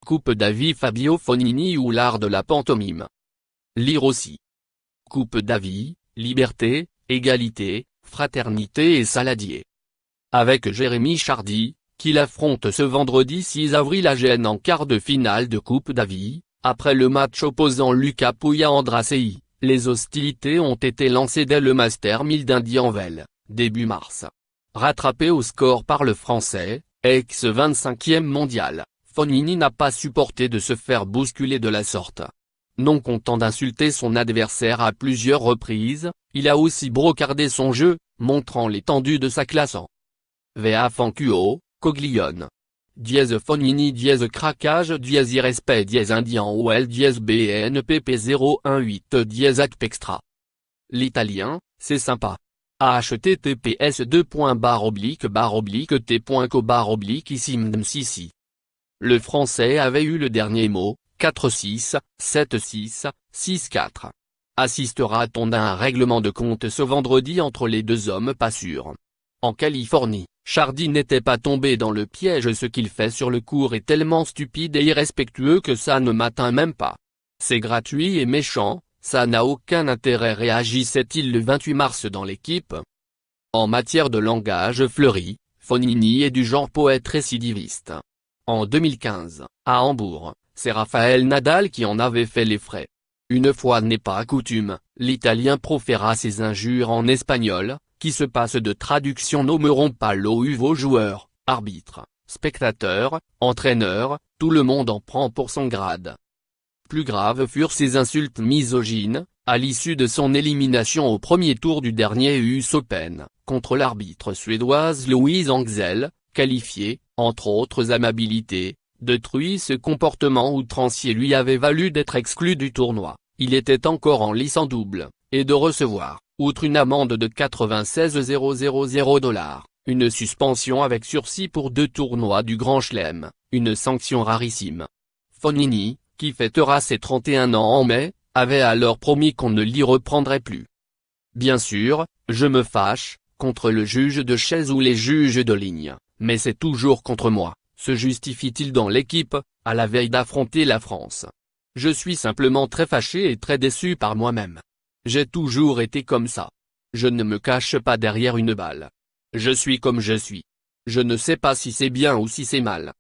Coupe Davis Fabio Fognini ou l'art de la pantomime. Lire aussi. Coupe Davis, liberté, égalité, fraternité et saladier. Avec Jérémy Chardy, qu'il affronte ce vendredi 6 avril à Gênes en quart de finale de Coupe Davis, après le match opposant Lucas Pouille à Andrassei, les hostilités ont été lancées dès le Master 1000 d'Indianville, début mars. Rattrapé au score par le Français, ex-25e mondial, Fognini n'a pas supporté de se faire bousculer de la sorte. Non content d'insulter son adversaire à plusieurs reprises, il a aussi brocardé son jeu, montrant l'étendue de sa classe en Va fanculo, coglione. Dièse Fognini dièse craquage dièse irrespect dièse indian OL dièse BNPP 018 dièse acpextra. L'italien, c'est sympa. https://t.co/issimdmsisi. Le français avait eu le dernier mot, 4-6, 7-6, 6-4. Assistera-t-on à un règlement de compte ce vendredi entre les deux hommes? Pas sûr. En Californie, Chardy n'était pas tombé dans le piège. Ce qu'il fait sur le court est tellement stupide et irrespectueux que ça ne m'atteint même pas. C'est gratuit et méchant, ça n'a aucun intérêt, réagissait-il le 28 mars dans l'Équipe. En matière de langage fleuri, Fognini est du genre poète récidiviste. En 2015, à Hambourg, c'est Rafael Nadal qui en avait fait les frais. Une fois n'est pas coutume, l'Italien proféra ses injures en espagnol, qui se passent de traduction. Nommeront pas vos joueurs, arbitres, spectateurs, entraîneurs, tout le monde en prend pour son grade. Plus graves furent ses insultes misogynes, à l'issue de son élimination au premier tour du dernier US Open, contre l'arbitre suédoise Louise Angsel, qualifié, entre autres amabilités, de truie. Ce comportement outrancier lui avait valu d'être exclu du tournoi. Il était encore en lice en double, et de recevoir, outre une amende de 96 000 $, une suspension avec sursis pour 2 tournois du Grand Chelem, une sanction rarissime. Fognini, qui fêtera ses 31 ans en mai, avait alors promis qu'on ne l'y reprendrait plus. Bien sûr, je me fâche, contre le juge de chaise ou les juges de ligne, mais c'est toujours contre moi, se justifie-t-il dans l'Équipe, à la veille d'affronter la France. Je suis simplement très fâché et très déçu par moi-même. J'ai toujours été comme ça. Je ne me cache pas derrière une balle. Je suis comme je suis. Je ne sais pas si c'est bien ou si c'est mal.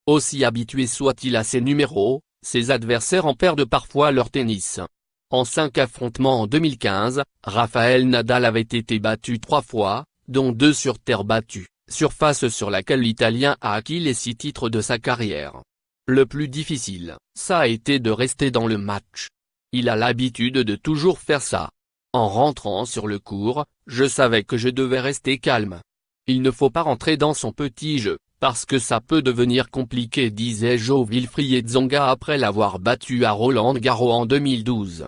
Aussi habitué soit-il à ses numéros, ses adversaires en perdent parfois leur tennis. En 5 affrontements en 2015, Rafael Nadal avait été battu 3 fois, dont 2 sur terre battue, surface sur laquelle l'Italien a acquis les 6 titres de sa carrière. Le plus difficile, ça a été de rester dans le match. Il a l'habitude de toujours faire ça. En rentrant sur le court, je savais que je devais rester calme. Il ne faut pas rentrer dans son petit jeu, parce que ça peut devenir compliqué, disait Jo-Wilfried Tsonga après l'avoir battu à Roland-Garros en 2012.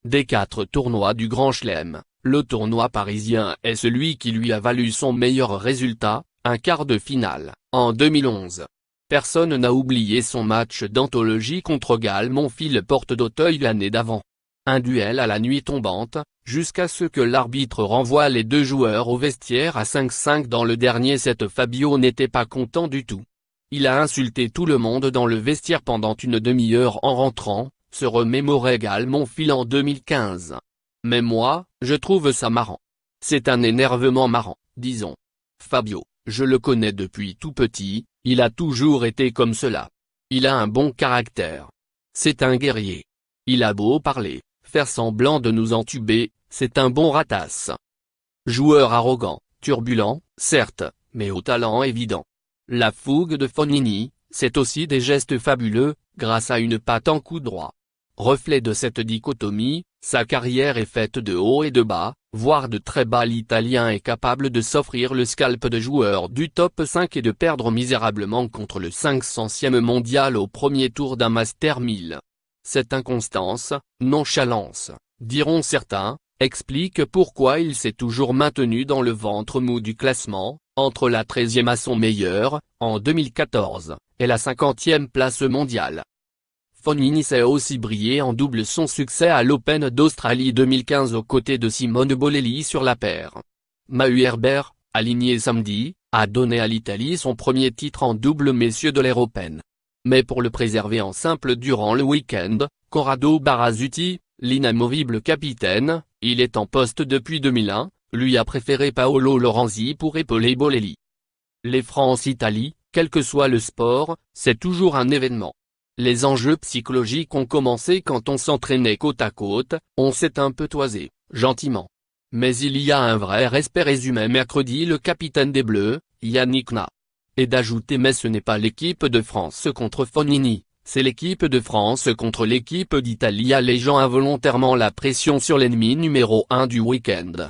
Des 4 tournois du Grand Chelem, le tournoi parisien est celui qui lui a valu son meilleur résultat, un quart de finale, en 2011. Personne n'a oublié son match d'anthologie contre Gaël Monfils Porte d'Auteuil l'année d'avant. Un duel à la nuit tombante, jusqu'à ce que l'arbitre renvoie les 2 joueurs au vestiaire à 5-5 dans le dernier set. Fabio n'était pas content du tout. Il a insulté tout le monde dans le vestiaire pendant une demi-heure en rentrant, se remémorait Gaël Monfils en 2015. Mais moi, je trouve ça marrant. C'est un énervement marrant, disons. Fabio, je le connais depuis tout petit, il a toujours été comme cela. Il a un bon caractère. C'est un guerrier. Il a beau parler, faire semblant de nous entuber, c'est un bon ratasse. Joueur arrogant, turbulent, certes, mais au talent évident. La fougue de Fognini, c'est aussi des gestes fabuleux, grâce à une patte en coup droit. Reflet de cette dichotomie, sa carrière est faite de hauts et de bas, voire de très bas. L'Italien est capable de s'offrir le scalp de joueur du top 5 et de perdre misérablement contre le 500e mondial au premier tour d'un Master 1000. Cette inconstance, nonchalance, diront certains, explique pourquoi il s'est toujours maintenu dans le ventre mou du classement, entre la 13e à son meilleur, en 2014, et la 50e place mondiale. Fognini sait aussi briller en double. Son succès à l'Open d'Australie 2015 aux côtés de Simone Bolelli sur la paire Mahu Herbert, aligné samedi, a donné à l'Italie son premier titre en double messieurs de l'Air Open. Mais pour le préserver en simple durant le week-end, Corrado Barazzuti, l'inamovible capitaine, il est en poste depuis 2001, lui a préféré Paolo Lorenzi pour épauler Bolelli. Les France-Italie, quel que soit le sport, c'est toujours un événement. Les enjeux psychologiques ont commencé quand on s'entraînait côte à côte, on s'est un peu toisé, gentiment. Mais il y a un vrai respect, résumé mercredi le capitaine des Bleus, Yannick Noah. Et d'ajouter: mais ce n'est pas l'équipe de France contre Fognini, c'est l'équipe de France contre l'équipe d'Italie, allégeant involontairement la pression sur l'ennemi numéro 1 du week-end.